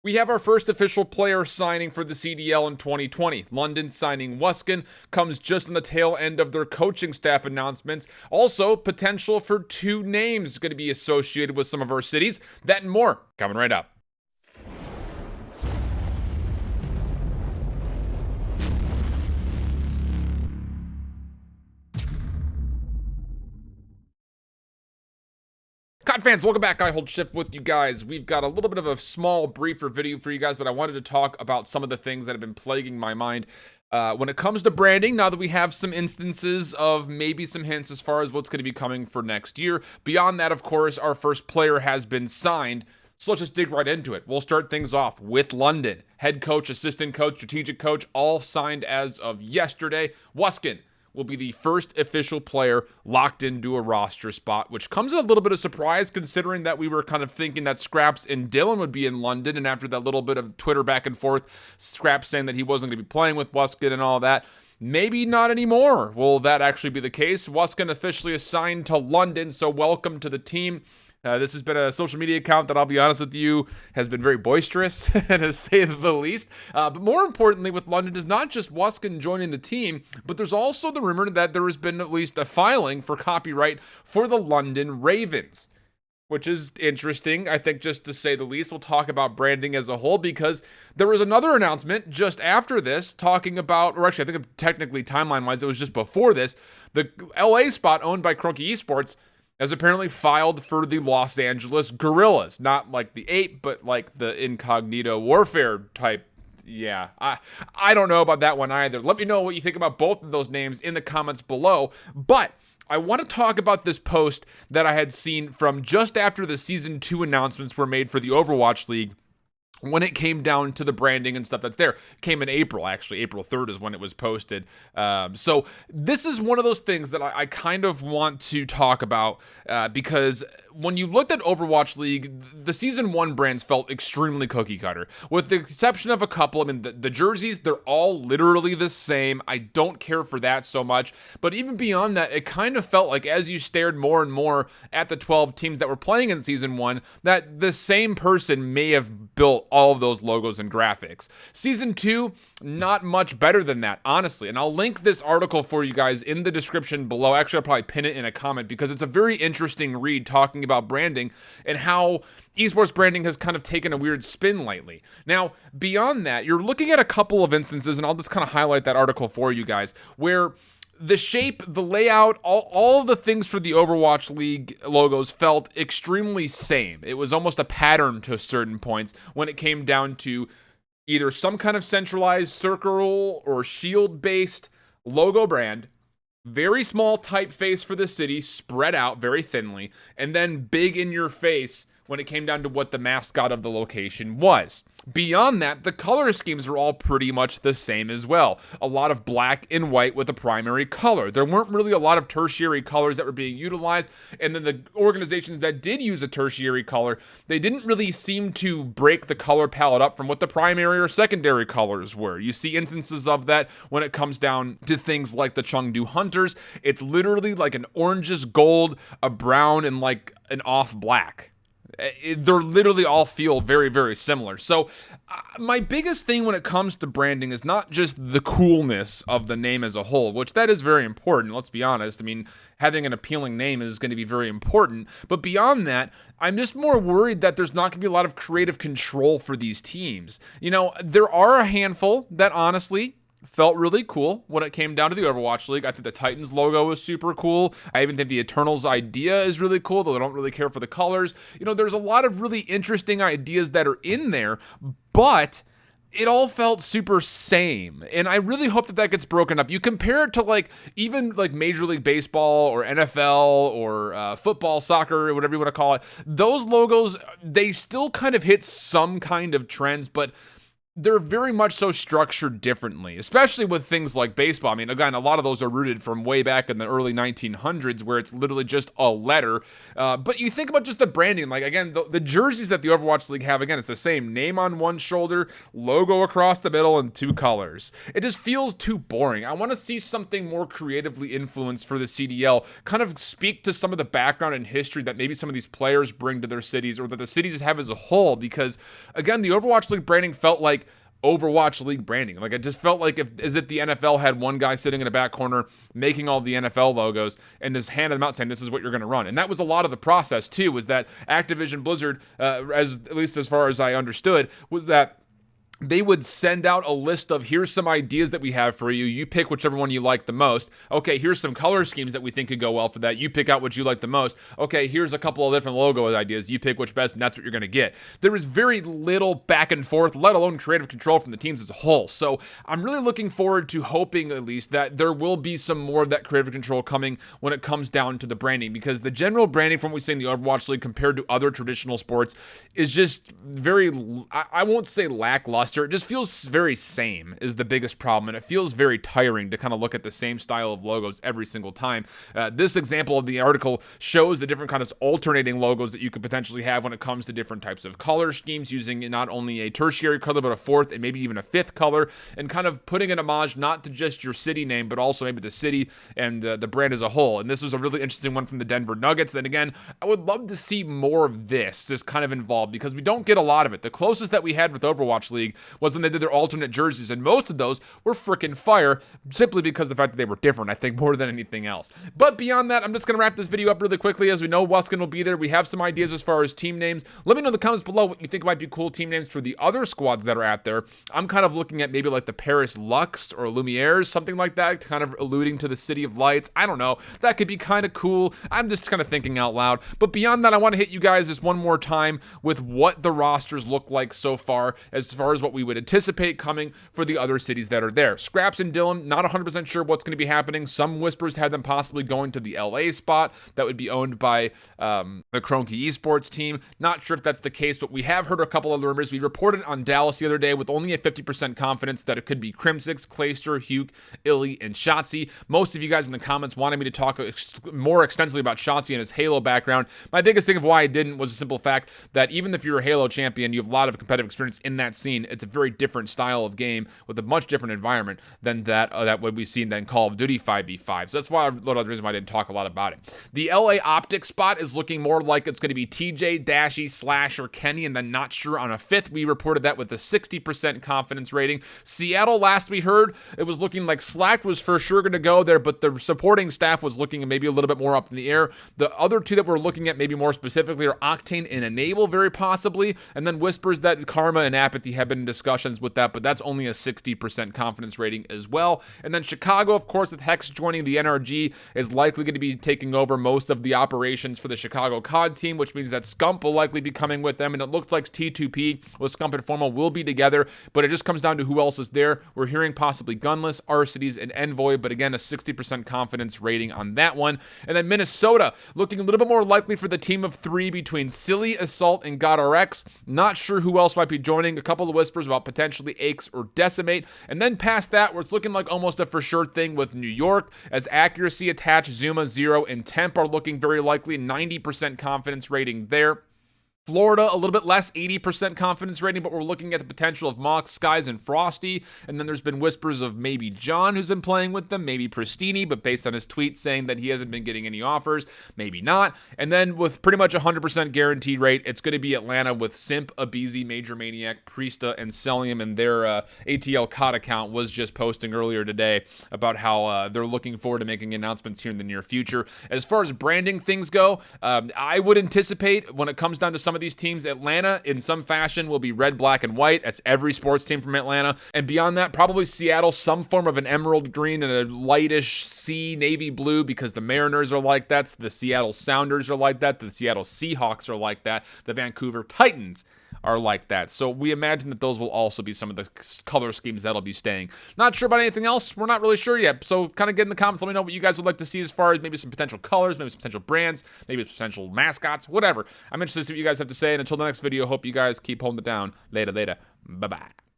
We have our first official player signing for the CDL in 2020. London signing WUSKIN comes just on the tail end of their coaching staff announcements. Also, potential for 2 names going to be associated with some of our cities. That and more coming right up. COD fans, welcome back. IHOLDSHIFT with you guys. We've got a little bit of a small, briefer video for you guys, but I wanted to talk about some of the things that have been plaguing my mind when it comes to branding. Now that we have some instances of maybe some hints as far as what's going to be coming for next year. Beyond that, of course, our first player has been signed. So let's just dig right into it. We'll start things off with London. Head coach, assistant coach, strategic coach, all signed as of yesterday. WUSKIN will be the first official player locked into a roster spot, which comes as a little bit of surprise considering that we were kind of thinking that Scraps and Dylan would be in London, and after that little bit of Twitter back and forth, Scraps saying that he wasn't going to be playing with WUSKIN and all that. Maybe not anymore. Will that actually be the case? WUSKIN officially assigned to London, so welcome to the team. This has been a social media account that, I'll be honest with you, has been very boisterous, to say the least. But more importantly with London is not just WUSKIN joining the team, but there's also the rumor that there has been at least a filing for copyright for the London Ravens, which is interesting, I think, just to say the least. We'll talk about branding as a whole because there was another announcement just after this talking about, or actually I think technically timeline-wise, it was just before this, the LA spot owned by Crunky Esports has apparently filed for the Los Angeles Guerrillas. Not like the ape, but like the incognito warfare type. Yeah, I don't know about that one either. Let me know what you think about both of those names in the comments below. But I want to talk about this post that I had seen from just after the Season 2 announcements were made for the Overwatch League. When it came down to the branding and stuff that's there, came in April, actually. April 3rd is when it was posted. So this is one of those things that I kind of want to talk about because when you looked at Overwatch League, the Season 1 brands felt extremely cookie cutter. With the exception of a couple, I mean, the jerseys, they're all literally the same. I don't care for that so much. But even beyond that, it kind of felt like as you stared more and more at the 12 teams that were playing in Season 1, that the same person may have built all of those logos and graphics. Season 2, not much better than that, honestly. And I'll link this article for you guys in the description below. Actually, I'll probably pin it in a comment because it's a very interesting read talking about branding and how esports branding has kind of taken a weird spin lately. Now, beyond that, you're looking at a couple of instances, and I'll just kind of highlight that article for you guys, where the shape, the layout, all of the things for the Overwatch League logos felt extremely same. It was almost a pattern to certain points when it came down to either some kind of centralized circle or shield-based logo brand, very small typeface for the city, spread out very thinly, and then big in your face when it came down to what the mascot of the location was. Beyond that, the color schemes were all pretty much the same as well. A lot of black and white with the primary color. There weren't really a lot of tertiary colors that were being utilized, and then the organizations that did use a tertiary color, they didn't really seem to break the color palette up from what the primary or secondary colors were. You see instances of that when it comes down to things like the Chengdu Hunters. It's literally like an oranges gold, a brown, and like an off black. They're literally all feel very, very similar. So my biggest thing when it comes to branding is not just the coolness of the name as a whole, which that is very important. Let's be honest. I mean, having an appealing name is going to be very important. But beyond that, I'm just more worried that there's not going to be a lot of creative control for these teams. You know, there are a handful that honestly felt really cool when it came down to the Overwatch League. I think the Titans logo was super cool. I even think the Eternals idea is really cool, though I don't really care for the colors. You know, there's a lot of really interesting ideas that are in there, but it all felt super same. And I really hope that that gets broken up. You compare it to like even like Major League Baseball or NFL or football, soccer, or whatever you want to call it. Those logos, they still kind of hit some kind of trends, but they're very much so structured differently, especially with things like baseball. I mean, again, a lot of those are rooted from way back in the early 1900s where it's literally just a letter. But you think about just the branding, like, again, the jerseys that the Overwatch League have, again, it's the same name on one shoulder, logo across the middle, and 2 colors. It just feels too boring. I want to see something more creatively influenced for the CDL, kind of speak to some of the background and history that maybe some of these players bring to their cities or that the cities have as a whole, because, again, the Overwatch League branding felt like Overwatch League branding. Like, it just felt like as if the NFL had one guy sitting in a back corner making all the NFL logos and just handed them out saying, this is what you're going to run. And that was a lot of the process too, was that Activision Blizzard, at least as far as I understood, was that they would send out a list of, here's some ideas that we have for you. You pick whichever one you like the most. Okay, here's some color schemes that we think could go well for that. You pick out what you like the most. Okay, here's a couple of different logo ideas. You pick which best, and that's what you're going to get. There was very little back and forth, let alone creative control from the teams as a whole. So I'm really looking forward to hoping, at least, that there will be some more of that creative control coming when it comes down to the branding, because the general branding from what we see in the Overwatch League compared to other traditional sports is just very, I won't say lackluster. It just feels very same is the biggest problem, and it feels very tiring to kind of look at the same style of logos every single time. This example of the article shows the different kinds of alternating logos that you could potentially have when it comes to different types of color schemes, using not only a tertiary color but a fourth and maybe even a fifth color, and kind of putting an homage not to just your city name but also maybe the city and the brand as a whole. And this was a really interesting one from the Denver Nuggets. And again, I would love to see more of this just kind of involved, because we don't get a lot of it. The closest that we had with Overwatch League was when they did their alternate jerseys, and most of those were freaking fire, simply because of the fact that they were different, I think, more than anything else. But beyond that, I'm just going to wrap this video up really quickly. As we know, WUSKIN will be there. We have some ideas as far as team names. Let me know in the comments below what you think might be cool team names for the other squads that are out there. I'm kind of looking at maybe like the Paris Lux or Lumieres, something like that, kind of alluding to the City of Lights. I don't know. That could be kind of cool. I'm just kind of thinking out loud. But beyond that, I want to hit you guys just one more time with what the rosters look like so far as what we would anticipate coming for the other cities that are there. Scraps and Dylan, not 100% sure what's going to be happening. Some whispers had them possibly going to the LA spot that would be owned by the Cronky Esports team. Not sure if that's the case, but we have heard a couple of rumors. We reported on Dallas the other day with only a 50% confidence that it could be Crimsix, Clayster, Huke, Illy, and Shotzi. Most of you guys in the comments wanted me to talk more extensively about Shotzi and his Halo background. My biggest thing of why I didn't was a simple fact that even if you're a Halo champion, you have a lot of competitive experience in that scene. It's a very different style of game with a much different environment than that what we've seen in Call of Duty 5v5. So that's why a lot of the reason why I didn't talk a lot about it. The LA Optic spot is looking more like it's going to be TJ, Dashy, Slash, or Kenny, and then not sure on a fifth. We reported that with a 60% confidence rating. Seattle, last we heard, it was looking like Slack was for sure going to go there, but the supporting staff was looking maybe a little bit more up in the air. The other two that we're looking at maybe more specifically are Octane and Enable, very possibly, and then whispers that Karma and Apathy have been in discussions with that, but that's only a 60% confidence rating as well. And then Chicago, of course, with Hex joining the NRG, is likely going to be taking over most of the operations for the Chicago COD team, which means that Scump will likely be coming with them, and it looks like T2P with Scump and Formal will be together, but it just comes down to who else is there. We're hearing possibly Gunless, Arcides, and Envoy, but again, a 60% confidence rating on that one. And then Minnesota, looking a little bit more likely for the team of three between Silly, Assault, and GodRx. Not sure who else might be joining. A couple of whispers about potentially Aches or Decimate. And then past that, where it's looking like almost a for sure thing with New York, as Accuracy, Attach, Zuma, Zero, and Temp are looking very likely. 90% confidence rating there. Florida, a little bit less, 80% confidence rating, but we're looking at the potential of Mox, Skies, and Frosty. And then there's been whispers of maybe John, who's been playing with them, maybe Pristini, but based on his tweet saying that he hasn't been getting any offers, maybe not. And then with pretty much 100% guaranteed rate, it's going to be Atlanta with Simp, Abizi, Major Maniac, Priesta, and Celium. And their ATL COD account was just posting earlier today about how they're looking forward to making announcements here in the near future. As far as branding things go, I would anticipate when it comes down to some of these teams, Atlanta in some fashion will be red, black, and white. That's every sports team from Atlanta. And beyond that, probably Seattle, some form of an emerald green and a lightish sea navy blue, because the Mariners are like that. The Seattle Sounders are like that. The Seattle Seahawks are like that. The Vancouver Titans are like that. So we imagine that those will also be some of the color schemes that'll be staying. Not sure about anything else. We're not really sure yet. So kind of get in the comments. Let me know what you guys would like to see as far as maybe some potential colors, maybe some potential brands, maybe potential mascots, whatever. I'm interested to see what you guys have to say. And until the next video, hope you guys keep holding it down. Later. Bye-bye.